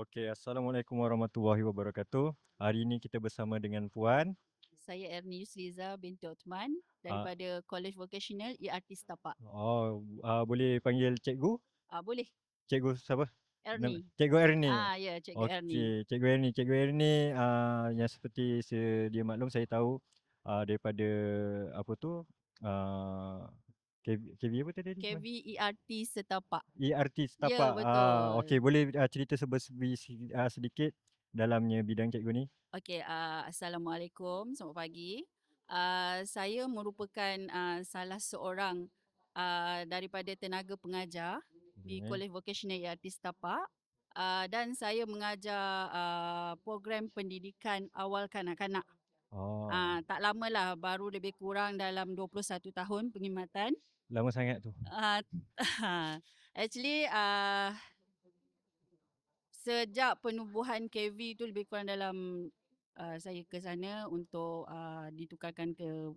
Okey, Assalamualaikum warahmatullahi wabarakatuh. Hari ini kita bersama dengan Puan. Saya Erni Yusliza binti Othman Ah, daripada College Vocational ERT Setapak. boleh panggil cikgu? Boleh, Cikgu siapa? Erni. Cikgu Erni. Ya, Cikgu Erni. Okey, Cikgu Erni. Cikgu Erni, yang seperti sedia maklum saya tahu daripada apa tu, ah, KV apa tadi? KV ERT Setapak. ERT Ya, setapak. Okey, betul. boleh cerita sedikit dalamnya bidang cikgu ni? Okey, Assalamualaikum, selamat pagi. Saya merupakan salah seorang daripada tenaga pengajar di Okey. College Vocational ERT Setapak. Dan saya mengajar program pendidikan awal kanak-kanak. Oh, Tak lamalah, baru lebih kurang dalam 21 tahun perkhidmatan. lama sangat tu. Ah, actually sejak penubuhan KV tu lebih kurang dalam saya ke sana untuk ditukarkan ke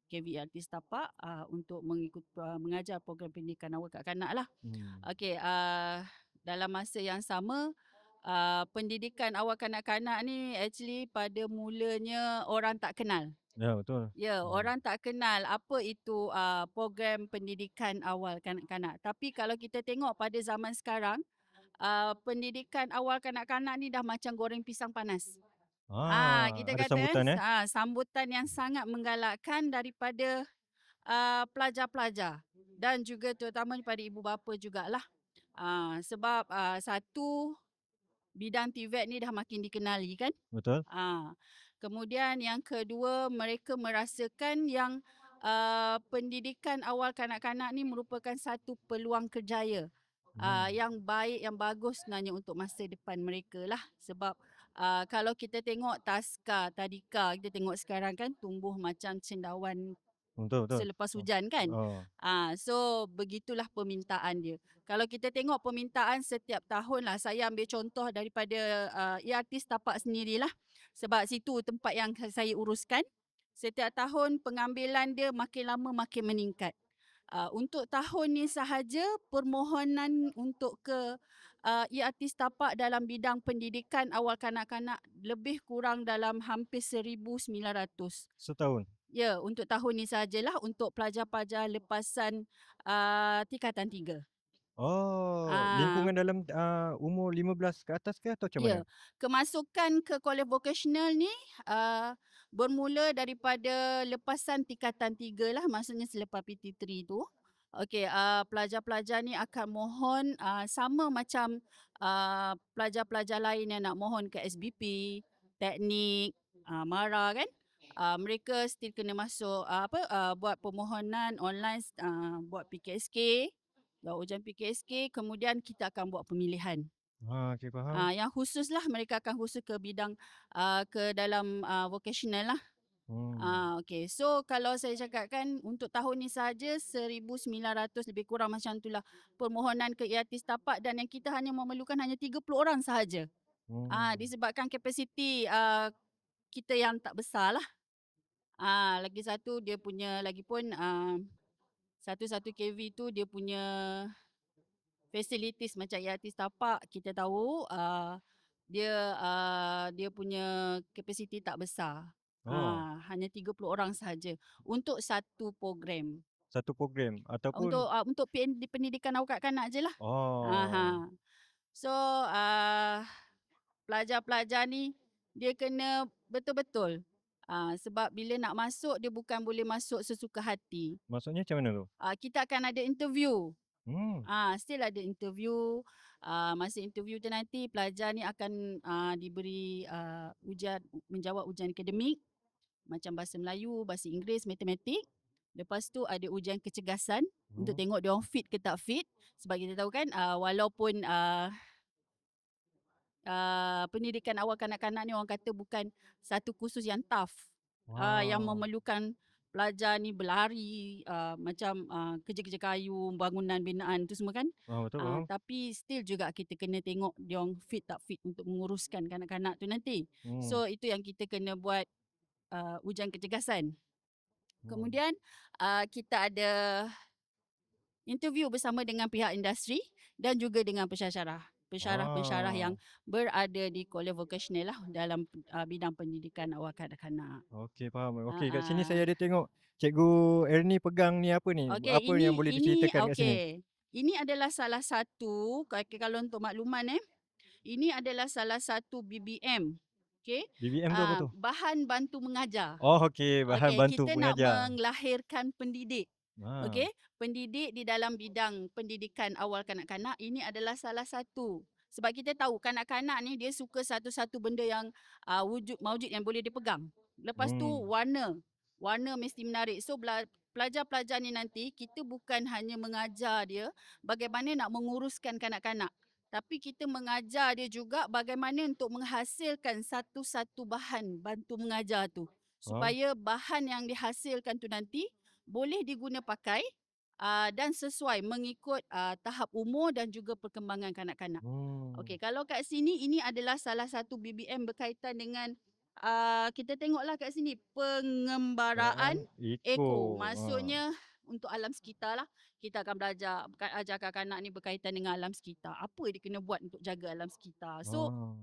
KV Artis Tapak untuk mengikut mengajar program pendidikan awal kanak-kanak lah. Hmm. Okey, dalam masa yang sama pendidikan awal kanak-kanak ni actually pada mulanya orang tak kenal. Ya, betul. Ya, Hmm. orang tak kenal apa itu program pendidikan awal kanak-kanak. Tapi kalau kita tengok pada zaman sekarang, pendidikan awal kanak-kanak ni dah macam goreng pisang panas. Kita Ada kata sambutan sambutan yang sangat menggalakkan daripada pelajar-pelajar dan juga terutama daripada ibu bapa jugalah. Sebab satu, bidang TVET ni dah makin dikenali kan. betul? Ah, Kemudian yang kedua, mereka merasakan yang pendidikan awal kanak-kanak ni merupakan satu peluang kerjaya Hmm. yang baik, yang bagus sebenarnya untuk masa depan mereka lah. Sebab kalau kita tengok taska, tadika, kita tengok sekarang kan tumbuh macam cendawan Betul, betul. selepas Oh. hujan kan. Oh. So begitulah permintaan dia. Kalau kita tengok permintaan setiap tahun lah, saya ambil contoh daripada ERT Setapak sendirilah. Sebab situ tempat yang saya uruskan. Setiap tahun pengambilan dia makin lama makin meningkat. Untuk tahun ni sahaja permohonan untuk ke ERT Setapak dalam bidang pendidikan awal kanak-kanak lebih kurang dalam hampir 1,900. Setahun. Ya, untuk tahun ni sajalah untuk pelajar-pelajar lepasan tingkatan 3. Oh, Ah, lingkungan dalam umur 15 ke atas ke atau macam mana? ya, kemasukan ke kolej vocational ni uh, bermula daripada lepasan tingkatan 3 lah, maksudnya selepas PT3 tu. Okey, pelajar-pelajar ni akan mohon sama macam pelajar-pelajar lain yang nak mohon ke SBP, teknik, MARA kan. Mereka still kena masuk buat permohonan online, buat PKSK, buat ujian PKSK, kemudian kita akan buat pemilihan. Okey, faham. Yang khusus lah, mereka akan khusus ke bidang ke dalam vocational lah. Hmm. Okey. So kalau saya cakapkan untuk tahun ni saja 1,900 lebih kurang macam itulah permohonan ke ERT Setapak dan yang kita hanya memerlukan hanya 30 orang sahaja. Hmm. Disebabkan kapasiti kita yang tak besar lah. Lagi satu dia punya lagipun satu-satu KV tu dia punya facilities macam ERT Setapak kita tahu dia punya kapasiti tak besar. Oh, Hanya 30 orang sahaja untuk satu program. satu program ataupun Untuk pendidikan awal kanak-kanak je lah. oh, So pelajar-pelajar ni dia kena betul-betul. Sebab bila nak masuk dia bukan boleh masuk sesuka hati. maksudnya macam mana tu? Kita akan ada interview. Hmm. Still ada interview. Masa interview tu nanti pelajar ni akan diberi ujian, menjawab ujian akademik macam bahasa Melayu, bahasa Inggeris, matematik. Lepas tu ada ujian kecergasan untuk Hmm. tengok dia orang fit ke tak fit. Sebab kita tahu kan walaupun pendidikan awal kanak-kanak ni orang kata bukan satu kursus yang tough. Yang Wow. memerlukan pelajar ni berlari, macam kerja-kerja kayu, bangunan binaan tu semua kan. Betul, faham. Tapi still juga kita kena tengok dia orang fit tak fit untuk menguruskan kanak-kanak tu nanti. Hmm. So itu yang kita kena buat ujian kecergasan. Hmm. Kemudian kita ada interview bersama dengan pihak industri dan juga dengan pensyarah. pensyarah-pensyarah yang Ah, berada di kolej vokasional lah dalam bidang pendidikan awal kanak-kanak. okey faham. Okey, kat sini Ah, saya ada tengok Cikgu Ernie pegang ni apa ni? okey, Apa yang boleh diceritakan kat sini? ini adalah salah satu kalau untuk makluman ini adalah salah satu BBM. Okey. BBM tu apa tu? Bahan bantu mengajar. Oh, okey, bahan Okey, bantu kita nak pengajar. melahirkan pendidik. Ah, Okey, pendidik di dalam bidang pendidikan awal kanak-kanak ini adalah salah satu. Sebab kita tahu kanak-kanak ni dia suka satu-satu benda yang maujud yang boleh dipegang. Lepas tu hmm. warna. Warna mesti menarik. So pelajar-pelajar ni nanti kita bukan hanya mengajar dia bagaimana nak menguruskan kanak-kanak. Tapi kita mengajar dia juga bagaimana untuk menghasilkan satu-satu bahan bantu mengajar tu. Oh, Supaya bahan yang dihasilkan tu nanti boleh diguna pakai dan sesuai mengikut tahap umur dan juga perkembangan kanak-kanak. hmm. Okey, kalau kat sini ini adalah salah satu BBM berkaitan dengan kita tengoklah kat sini pengembaraan Kenaan Eko. eko. Ah. Maksudnya untuk alam sekitar lah. Kita akan ajarkan kanak ni berkaitan dengan alam sekitar. Apa dia kena buat untuk jaga alam sekitar. So, Ah.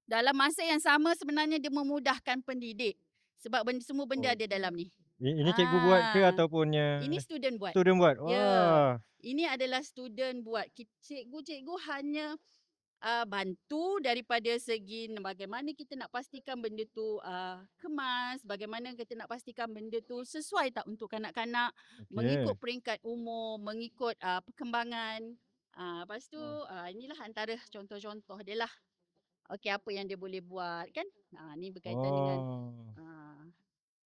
dalam masa yang sama sebenarnya dia memudahkan pendidik. Sebab semua benda Oh. ada dalam ni. Ini cikgu buat ke Ah, atapunnya ini student buat. student buat? Ya, Wah. ini adalah student buat. Cikgu-cikgu hanya bantu daripada segi bagaimana kita nak pastikan benda tu kemas, bagaimana kita nak pastikan benda tu sesuai tak untuk kanak-kanak, mengikut Okey. peringkat umur, mengikut perkembangan. Lepas tu Oh. inilah antara contoh-contoh dia lah. Okey, apa yang dia boleh buat kan? Ni berkaitan dengan Oh. ah,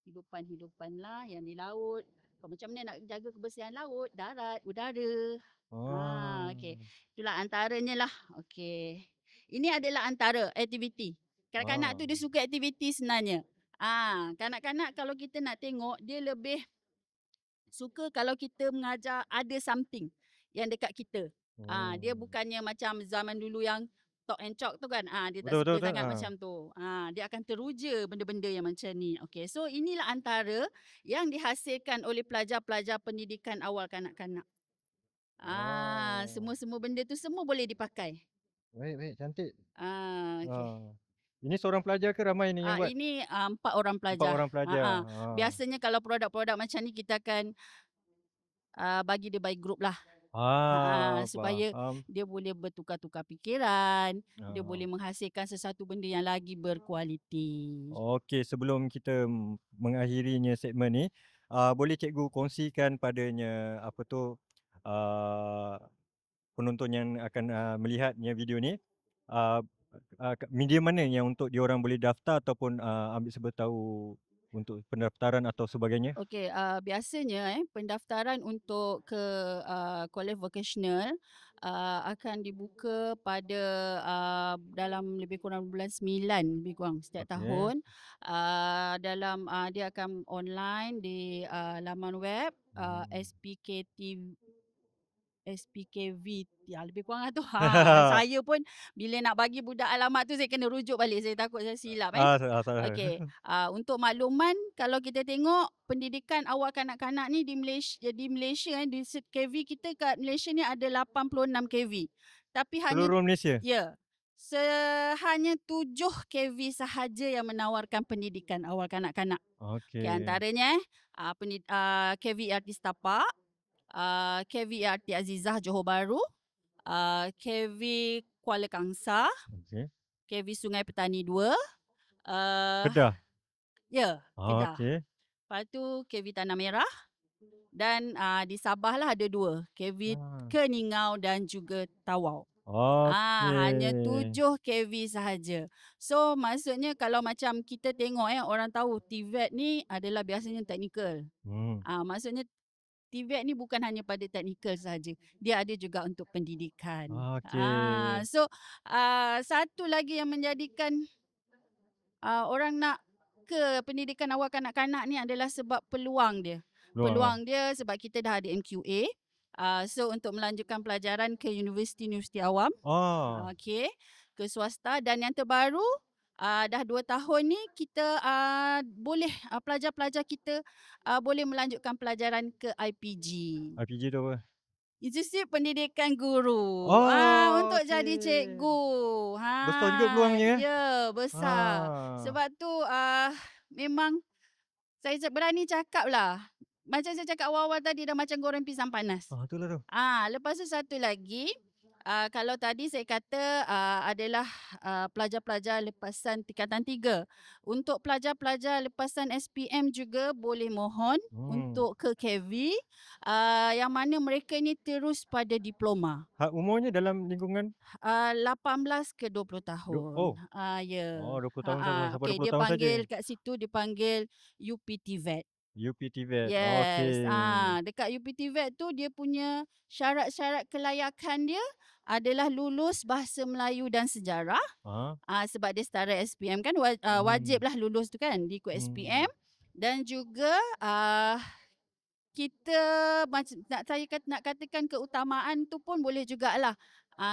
hidupan-hidupan lah yang di laut. Macam mana nak jaga kebersihan laut, darat, udara. Oh. Okey. Itulah antaranya lah. Okey. Ini adalah antara aktiviti. Kanak-kanak Ah. tu dia suka aktiviti sebenarnya. Kanak-kanak kalau kita nak tengok dia lebih suka kalau kita mengajar ada something yang dekat kita. Dia Hmm. bukannya macam zaman dulu yang talk and chalk tu kan. Dia tak Betul betul suka betul. sangat Ah. macam tu. Dia akan teruja benda-benda yang macam ni. Okey. So inilah antara yang dihasilkan oleh pelajar-pelajar pendidikan awal kanak-kanak. Oh. Semua-semua benda tu semua boleh dipakai. Baik baik cantik. Okey. Ah. Ini seorang pelajar ke ramai ni yang buat? Ini 4 orang 4 pelajar. orang pelajar. Ah. Biasanya kalau produk-produk macam ni kita akan bagi dia by group lah. Ah, Supaya faham. dia boleh bertukar-tukar fikiran, dia Ah. boleh menghasilkan sesuatu benda yang lagi berkualiti. Okey, sebelum kita mengakhirinya segmen ni, boleh cikgu kongsikan padanya apa tu, ah, penonton yang akan melihatnya video ni, ah, media mana yang untuk diorang boleh daftar ataupun ambil seberitahu untuk pendaftaran atau sebagainya? Okey, biasanya pendaftaran untuk ke kolej vokasional akan dibuka pada dalam lebih kurang bulan 9 lebih kurang setiap Okey. tahun. Dia akan online di laman web Hmm. SPKV, ya lebih kurang lah tu. Saya pun bila nak bagi budak alamat tu saya kena rujuk balik. Saya takut saya silap Salah salah. Okey, untuk makluman kalau kita tengok pendidikan awal kanak-kanak ni di Malaysia di KV kita kat Malaysia ni ada 86 KV. Tapi hanya Seluruh Malaysia? ya, hanya 7 KV sahaja yang menawarkan pendidikan awal kanak-kanak. Okey, Okey. antaranya KV ERT Setapak, KV ERT Azizah Johor Bahru, KV Kuala Kangsar, Okey. KV Sungai Petani 2, uh, Kedah? ya, Kedah. Okey. Lepas tu KV Tanah Merah dan di Sabah lah ada 2, KV Ah. Keningau dan juga Tawau. Hanya Okey. 7 KV sahaja. So maksudnya kalau macam kita tengok orang tahu TVET ni adalah biasanya teknikal. Hmm. Maksudnya TVET ni bukan hanya pada teknikal sahaja. Dia ada juga untuk pendidikan. Okey. So satu lagi yang menjadikan orang nak ke pendidikan awal kanak-kanak ni adalah sebab peluang dia. Peluang. Peluang dia sebab kita dah ada MQA. So untuk melanjutkan pelajaran ke universiti-universiti awam. Oh. Okey, ke swasta dan yang terbaru dah 2 tahun ni kita boleh pelajar-pelajar kita boleh melanjutkan pelajaran ke IPG. RPG tu apa? Institut Pendidikan Guru. Oh, Untuk jadi okey. cikgu. Besar juga peluangnya, eh? Ya, besar. Ah. Sebab tu, memang saya berani cakap lah. Macam saya cakap awal-awal tadi dah macam goreng pisang panas. Itulah tu. Lepas tu satu lagi, kalau tadi saya kata, adalah, pelajar-pelajar lepasan tingkatan 3. Untuk pelajar-pelajar lepasan SPM juga boleh mohon Hmm. untuk ke KV, yang mana mereka ni terus pada diploma. Umurnya dalam lingkungan 18 ke 20 tahun. oh, Ya. 20 tahun sampai Okey, 20 dia tahun saja. panggil kat situ dia panggil UPTVET. UPTVET, Yes, okey. dekat UPTVET tu dia punya syarat-syarat kelayakan dia adalah lulus bahasa Melayu dan sejarah, Ah, sebab dia setara SPM kan hmm, wajiblah lulus tu kan diikut SPM hmm. dan juga, kita nak katakan keutamaan tu pun boleh jugalah,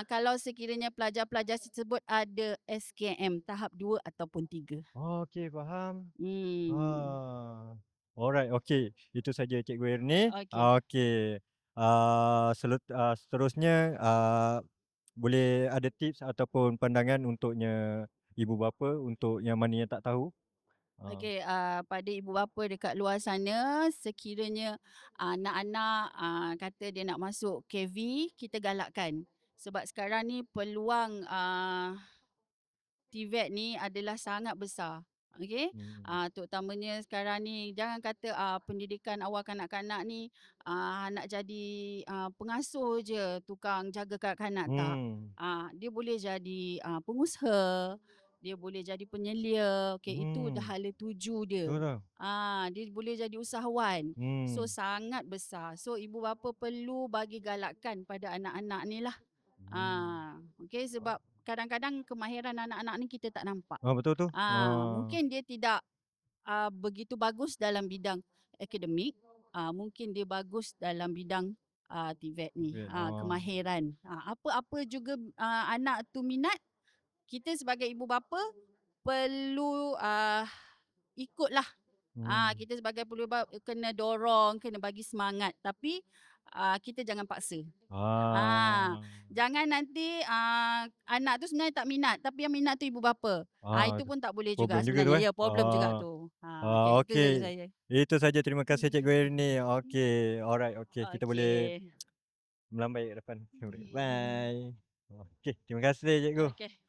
kalau sekiranya pelajar-pelajar tersebut ada SKM tahap 2 ataupun 3. Okey, faham. Hmm, Ah, alright, okey. Itu saja Cikgu Erni. okey. Okey, seterusnya, boleh ada tips ataupun pandangan untuknya ibu bapa untuk yang mana yang tak tahu? Ah, Okey, pada ibu bapa dekat luar sana, sekiranya anak-anak kata dia nak masuk KV, kita galakkan. Sebab sekarang ni peluang TVET ni adalah sangat besar. Okey, hmm, terutamanya sekarang ni jangan kata pendidikan awal kanak-kanak ni nak jadi pengasuh je, tukang jaga kanak-kanak, tak. hmm, Dia boleh jadi pengusaha, dia boleh jadi penyelia. Okey, itu dah hmm, hala tuju dia. betul lah. Dia boleh jadi usahawan. So Hmm, sangat besar. So ibu bapa perlu bagi galakkan pada anak-anak ni lah. hmm. Okey, sebab kadang-kadang kemahiran anak-anak ni kita tak nampak. Betul tu. Mungkin dia tidak begitu bagus dalam bidang akademik, mungkin dia bagus dalam bidang TVET ni, TVET, kemahiran. Apa-apa juga anak tu minat, kita sebagai ibu bapa perlu ikutlah. hmm. Kita sebagai kena dorong, kena bagi semangat, tapi kita jangan paksa. Ah, Jangan nanti anak tu sebenarnya tak minat, tapi yang minat tu ibu bapa. ah, Itu pun tak boleh juga problem juga tu, sebenarnya. eh? Ya, problem juga tu. Okey, itu Okey. dari saya. Itu saja, terima kasih Cikgu Erni. Okey, alright, okey. Kita boleh Okey. melambai ke depan. Bye. Okey, terima kasih Cikgu. Okey.